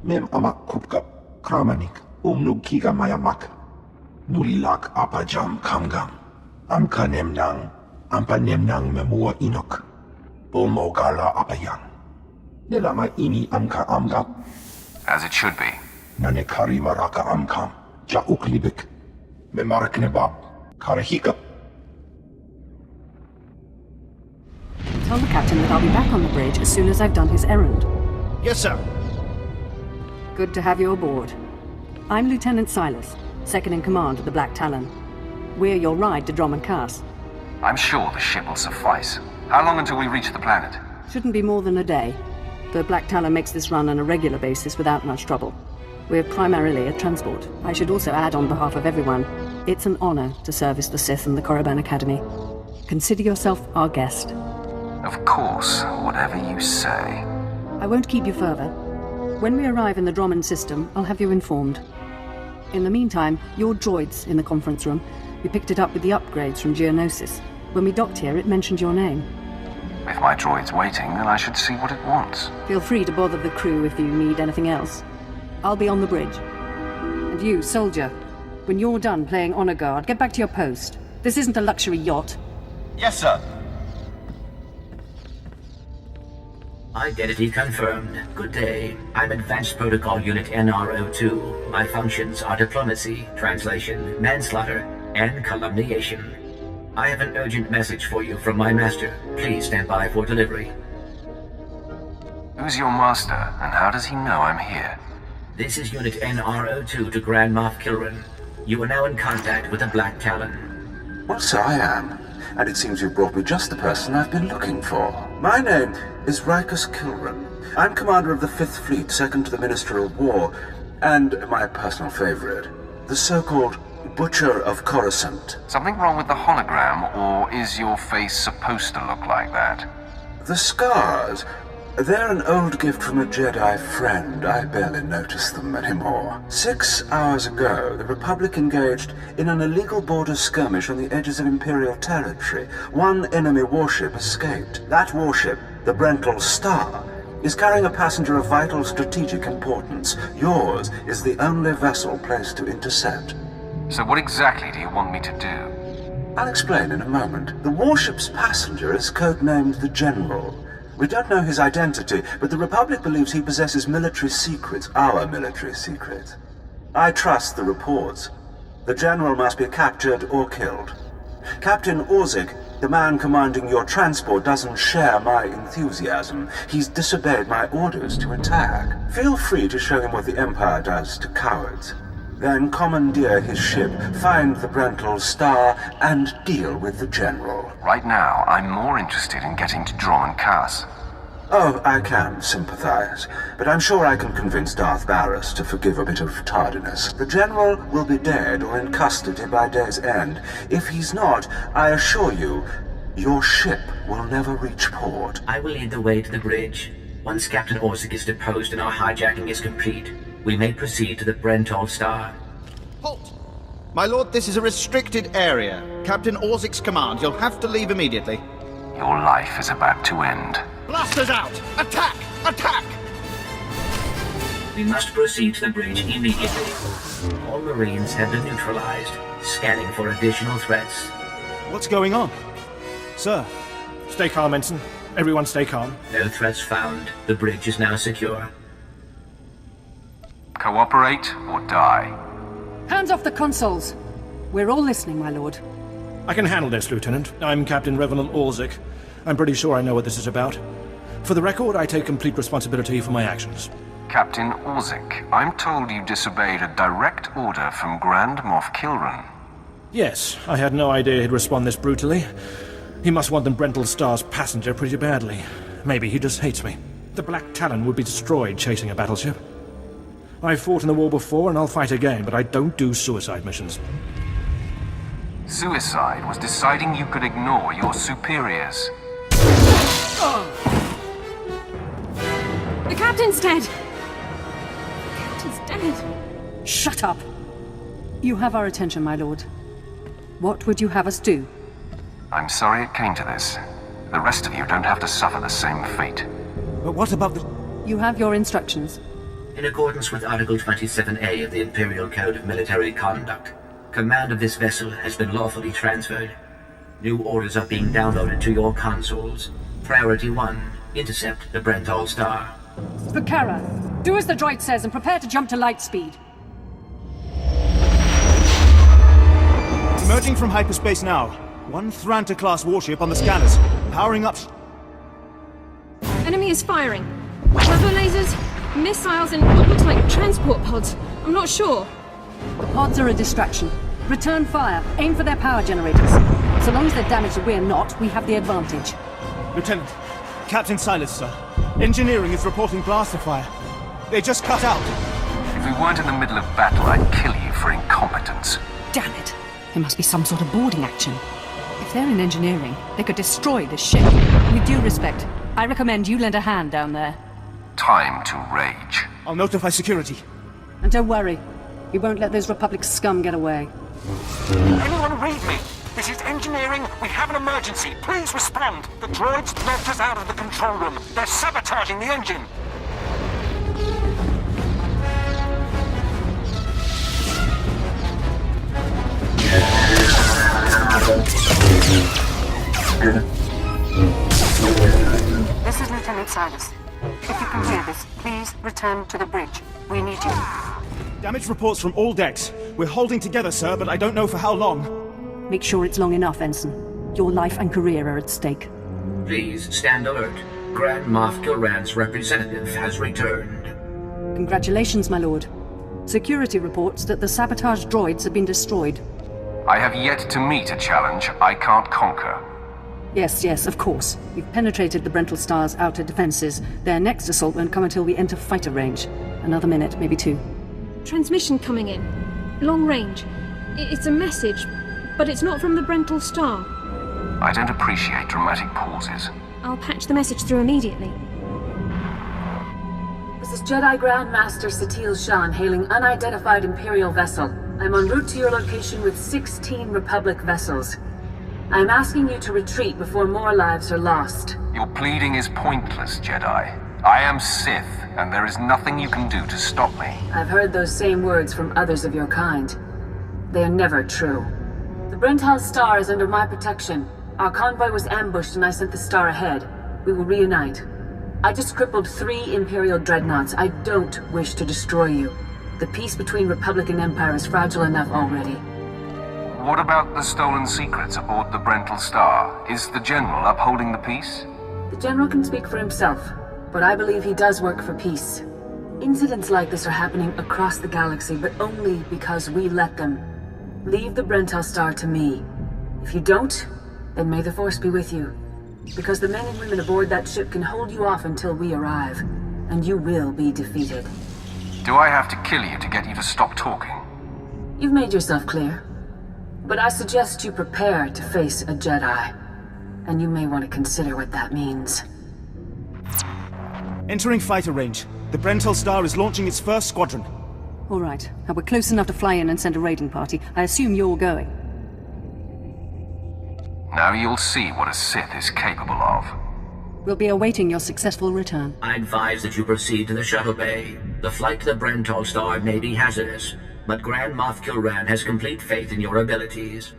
Mem amak kupka kramanik, umnug kiga mayamak. Nulilak apajam kamgam. Amka nemnang, ampa nemnang memua inok. Bomogala apayang. Nelama ini amka amgam. As it should be. Nanekari maraka amkam. Jauk libik. Memarak nebab. Karahika. Tell the captain that I'll be back on the bridge as soon as I've done his errand. Yes, sir. Good to have you aboard. I'm Lieutenant Silas, second in command of the Black Talon. We're your ride to Drummond Cass. I'm sure the ship will suffice. How long until we reach the planet? Shouldn't be more than a day. The Black Talon makes this run on a regular basis without much trouble. We're primarily a transport. I should also add on behalf of everyone, it's an honor to service the Sith and the Korriban Academy. Consider yourself our guest. Of course, whatever you say. I won't keep you further. When we arrive in the Drummond system, I'll have you informed. In the meantime, your droid's in the conference room. We picked it up with the upgrades from Geonosis. When we docked here, it mentioned your name. If my droid's waiting, then I should see what it wants. Feel free to bother the crew if you need anything else. I'll be on the bridge. And you, soldier, when you're done playing honor guard, get back to your post. This isn't a luxury yacht. Yes, sir. Identity confirmed. Good day. I'm Advanced Protocol Unit NRO2. My functions are diplomacy, translation, manslaughter, and calumniation. I have an urgent message for you from my master. Please stand by for delivery. Who's your master, and how does he know I'm here? This is Unit NRO2 to Grand Moff Kilran. You are now in contact with the Black Talon. Well, so I am. And it seems you brought me just the person I've been looking for. My name is Rikus Kilran. I'm commander of the 5th Fleet, second to the Minister of War, and my personal favorite, the so-called Butcher of Coruscant. Something wrong with the hologram, or is your face supposed to look like that? The scars, they're an old gift from a Jedi friend. I barely notice them anymore. 6 hours ago, the Republic engaged in an illegal border skirmish on the edges of Imperial territory. One enemy warship escaped. That warship, the SWTOR, is carrying a passenger of vital strategic importance. Yours is the only vessel placed to intercept. So what exactly do you want me to do? I'll explain in a moment. The warship's passenger is codenamed the General. We don't know his identity, but the Republic believes he possesses military secrets, our military secrets. I trust the reports. The General must be captured or killed. Captain Aurek, the man commanding your transport, doesn't share my enthusiasm. He's disobeyed my orders to attack. Feel free to show him what the Empire does to cowards. Then commandeer his ship, find the SWTOR, and deal with the General. Right now, I'm more interested in getting to Drummond Cass. Oh, I can sympathize, but I'm sure I can convince Darth Barris to forgive a bit of tardiness. The General will be dead or in custody by day's end. If he's not, I assure you, your ship will never reach port. I will lead the way to the bridge. Once Captain Aurek is deposed and our hijacking is complete, we may proceed to the SWTOR. Halt! My lord, this is a restricted area. Captain Aurek's command. You'll have to leave immediately. Your life is about to end. Blasters out! Attack! Attack! We must proceed to the bridge immediately. All Marines have been neutralized, scanning for additional threats. What's going on? Sir, stay calm, Ensign. Everyone stay calm. No threats found. The bridge is now secure. Cooperate or die. Hands off the consoles! We're all listening, my lord. I can handle this, Lieutenant. I'm Captain Revenant Aurek. I'm pretty sure I know what this is about. For the record, I take complete responsibility for my actions. Captain Aurek, I'm told you disobeyed a direct order from Grand Moff Kilran. Yes, I had no idea he'd respond this brutally. He must want the SWTOR's passenger pretty badly. Maybe he just hates me. The Black Talon would be destroyed chasing a battleship. I've fought in the war before, and I'll fight again, but I don't do suicide missions. Suicide was deciding you could ignore your superiors. The captain's dead! The captain's dead! Shut up! You have our attention, my lord. What would you have us do? I'm sorry it came to this. The rest of you don't have to suffer the same fate. But what about the... You have your instructions. In accordance with Article 27A of the Imperial Code of Military Conduct, command of this vessel has been lawfully transferred. New orders are being downloaded to your consoles. Priority 1, intercept the Brentol Star. Vakara, do as the droid says and prepare to jump to light speed. Emerging from hyperspace now. One Thranta-class warship on the scanners. Powering up. Enemy is firing. Weather lasers, missiles, and what looks like transport pods. I'm not sure. The pods are a distraction. Return fire. Aim for their power generators. So long as they're damaged and we're not, we have the advantage. Lieutenant, Captain Silas, sir. Engineering is reporting blaster fire. They just cut out. If we weren't in the middle of battle, I'd kill you for incompetence. Damn it. There must be some sort of boarding action. If they're in engineering, they could destroy this ship. With due respect, I recommend you lend a hand down there. Time to rage. I'll notify security. And don't worry, we won't let those Republic scum get away. Anyone read me? This is engineering. We have an emergency. Please respond. The droids knocked us out of the control room. They're sabotaging the engine. This is Lieutenant Silas. If you can hear this, please return to the bridge. We need you. Damage reports from all decks. We're holding together, sir, but I don't know for how long. Make sure it's long enough, Ensign. Your life and career are at stake. Please stand alert. Grand Moff Kilran's representative has returned. Congratulations, my lord. Security reports that the sabotage droids have been destroyed. I have yet to meet a challenge I can't conquer. Yes, of course. We've penetrated the Brentol Star's outer defenses. Their next assault won't come until we enter fighter range. Another minute, maybe 2. Transmission coming in. Long range. It's a message, but it's not from the Brentol Star. I don't appreciate dramatic pauses. I'll patch the message through immediately. This is Jedi Grand Master Satil Shan hailing unidentified Imperial vessel. I'm en route to your location with 16 Republic vessels. I'm asking you to retreat before more lives are lost. Your pleading is pointless, Jedi. I am Sith, and there is nothing you can do to stop me. I've heard those same words from others of your kind. They are never true. The Brentol Star is under my protection. Our convoy was ambushed and I sent the Star ahead. We will reunite. I just crippled 3 Imperial dreadnoughts. I don't wish to destroy you. The peace between Republic and Empire is fragile enough already. What about the stolen secrets aboard the Brentol Star? Is the General upholding the peace? The General can speak for himself, but I believe he does work for peace. Incidents like this are happening across the galaxy, but only because we let them. Leave the Brentol Star to me. If you don't, then may the Force be with you. Because the men and women aboard that ship can hold you off until we arrive, and you will be defeated. Do I have to kill you to get you to stop talking? You've made yourself clear. But I suggest you prepare to face a Jedi. And you may want to consider what that means. Entering fighter range. The Brentol Star is launching its first squadron. All right. Now we're close enough to fly in and send a raiding party. I assume you're going. Now you'll see what a Sith is capable of. We'll be awaiting your successful return. I advise that you proceed to the shuttle bay. The flight to the Brentol Star may be hazardous, but Grand Moff Kilran has complete faith in your abilities.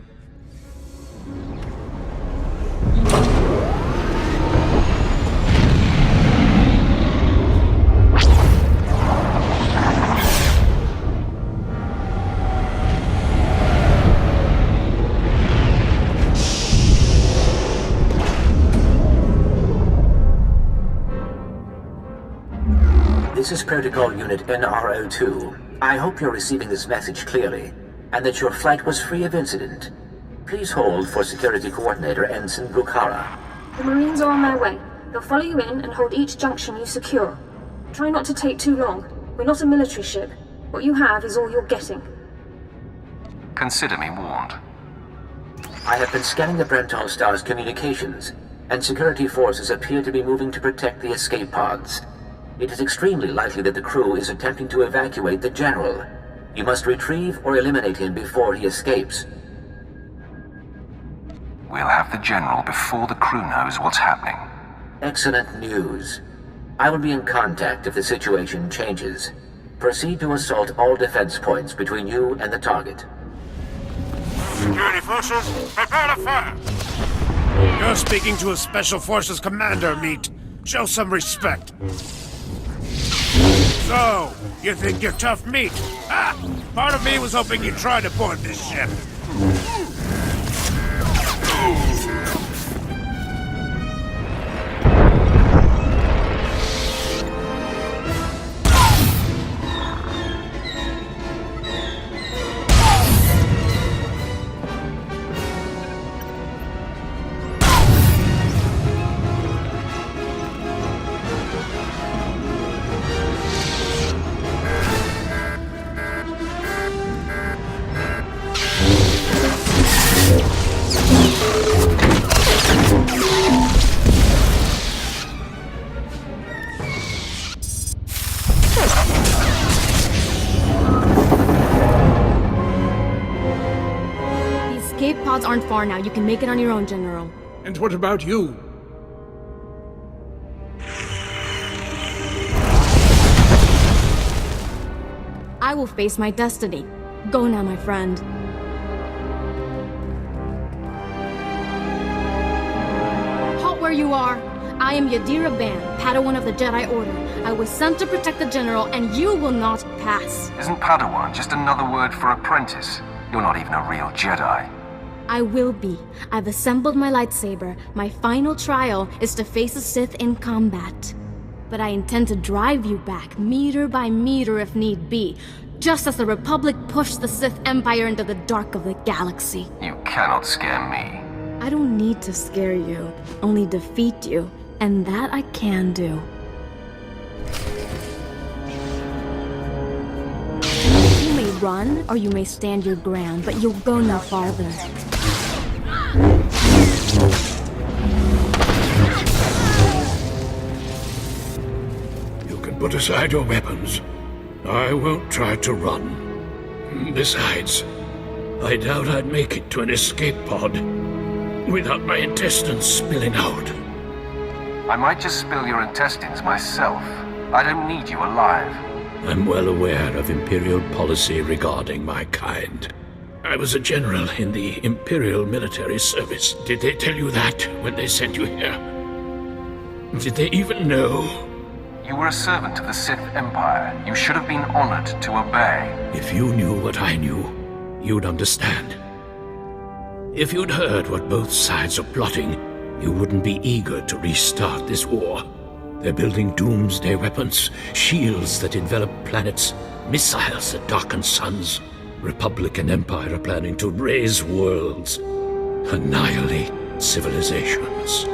This is Protocol Unit NRO2. I hope you're receiving this message clearly, and that your flight was free of incident. Please hold for Security Coordinator Ensign Bukhara. The Marines are on their way. They'll follow you in and hold each junction you secure. Try not to take too long. We're not a military ship. What you have is all you're getting. Consider me warned. I have been scanning the Brentol Star's communications, and security forces appear to be moving to protect the escape pods. It is extremely likely that the crew is attempting to evacuate the General. You must retrieve or eliminate him before he escapes. We'll have the General before the crew knows what's happening. Excellent news. I will be in contact if the situation changes. Proceed to assault all defense points between you and the target. Security forces, prepare to fire! You're speaking to a Special Forces commander, Meat. Show some respect. So, you think you're tough meat? Ah! Part of me was hoping you'd try to board this ship. Pods aren't far now. You can make it on your own, General. And what about you? I will face my destiny. Go now, my friend. Halt where you are. I am Yadira Ban, Padawan of the Jedi Order. I was sent to protect the General, and you will not pass. Isn't Padawan just another word for apprentice? You're not even a real Jedi. I will be. I've assembled my lightsaber. My final trial is to face a Sith in combat. But I intend to drive you back, meter by meter if need be, just as the Republic pushed the Sith Empire into the dark of the galaxy. You cannot scare me. I don't need to scare you, only defeat you, and that I can do. You may run, or you may stand your ground, but you'll go no farther. You can put aside your weapons. I won't try to run. Besides, I doubt I'd make it to an escape pod without my intestines spilling out. I might just spill your intestines myself. I don't need you alive. I'm well aware of Imperial policy regarding my kind. I was a general in the Imperial military service. Did they tell you that when they sent you here? Did they even know? You were a servant of the Sith Empire. You should have been honored to obey. If you knew what I knew, you'd understand. If you'd heard what both sides are plotting, you wouldn't be eager to restart this war. They're building doomsday weapons, shields that envelop planets, missiles that darken suns. Republic and Empire are planning to raise worlds, annihilate civilizations.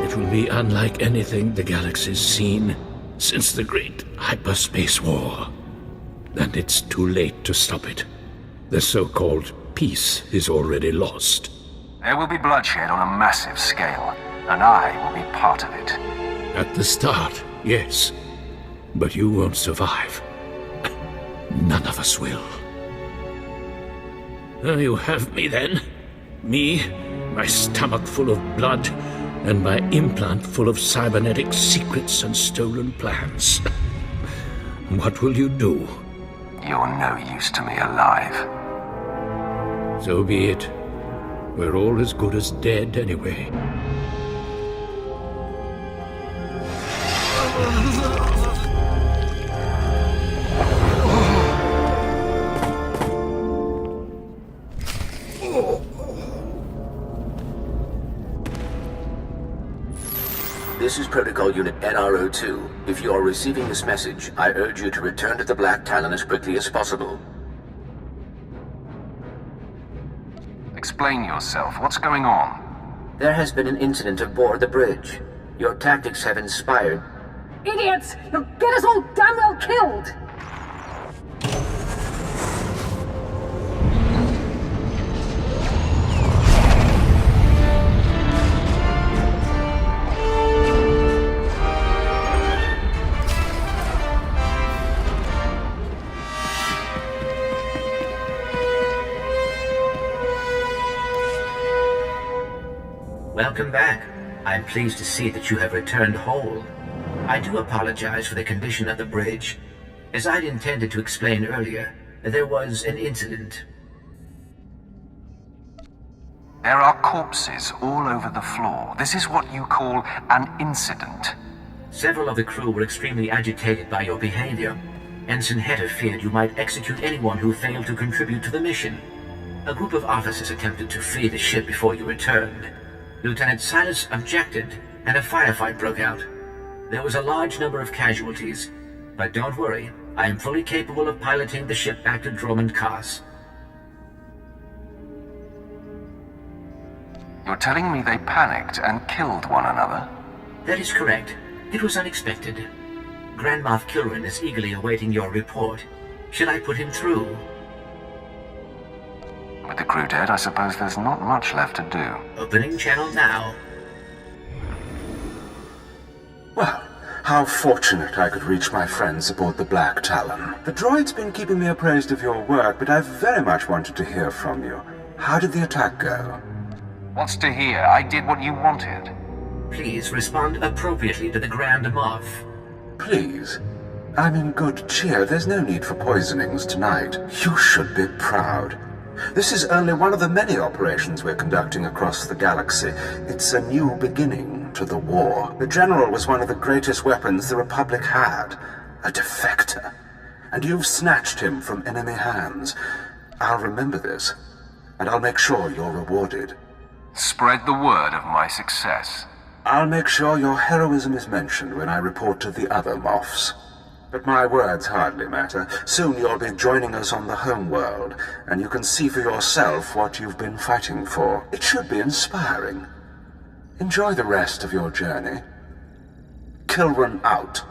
It will be unlike anything the galaxy's seen since the Great Hyperspace War. And it's too late to stop it. The so-called peace is already lost. There will be bloodshed on a massive scale, and I will be part of it. At the start, yes. But you won't survive. None of us will. You have me then. Me, my stomach full of blood, and my implant full of cybernetic secrets and stolen plans. What will you do? You're no use to me alive. So be it. We're all as good as dead anyway. This is Protocol Unit NRO2. If you are receiving this message, I urge you to return to the Black Talon as quickly as possible. Explain yourself. What's going on? There has been an incident aboard the bridge. Your tactics have inspired... Idiots! You'll get us all damn well killed! Welcome back. I'm pleased to see that you have returned whole. I do apologize for the condition of the bridge. As I'd intended to explain earlier, there was an incident. There are corpses all over the floor. This is what you call an incident. Several of the crew were extremely agitated by your behavior. Ensign Hedder feared you might execute anyone who failed to contribute to the mission. A group of officers attempted to flee the ship before you returned. Lieutenant Silas objected, and a firefight broke out. There was a large number of casualties, but don't worry, I am fully capable of piloting the ship back to Dromund Kaas. You're telling me they panicked and killed one another? That is correct. It was unexpected. Grand Moff Kilran is eagerly awaiting your report. Should I put him through? With the crew dead, I suppose there's not much left to do. Opening channel now. Well, how fortunate I could reach my friends aboard the Black Talon. The droid's been keeping me appraised of your work, but I've very much wanted to hear from you. How did the attack go? What's to hear? I did what you wanted. Please respond appropriately to the Grand Moff. Please. I'm in good cheer. There's no need for poisonings tonight. You should be proud. This is only one of the many operations we're conducting across the galaxy. It's a new beginning to the war. The General was one of the greatest weapons the Republic had. A defector. And you've snatched him from enemy hands. I'll remember this, and I'll make sure you're rewarded. Spread the word of my success. I'll make sure your heroism is mentioned when I report to the other Moffs. But my words hardly matter. Soon you'll be joining us on the home world, and you can see for yourself what you've been fighting for. It should be inspiring. Enjoy the rest of your journey. Kilran out.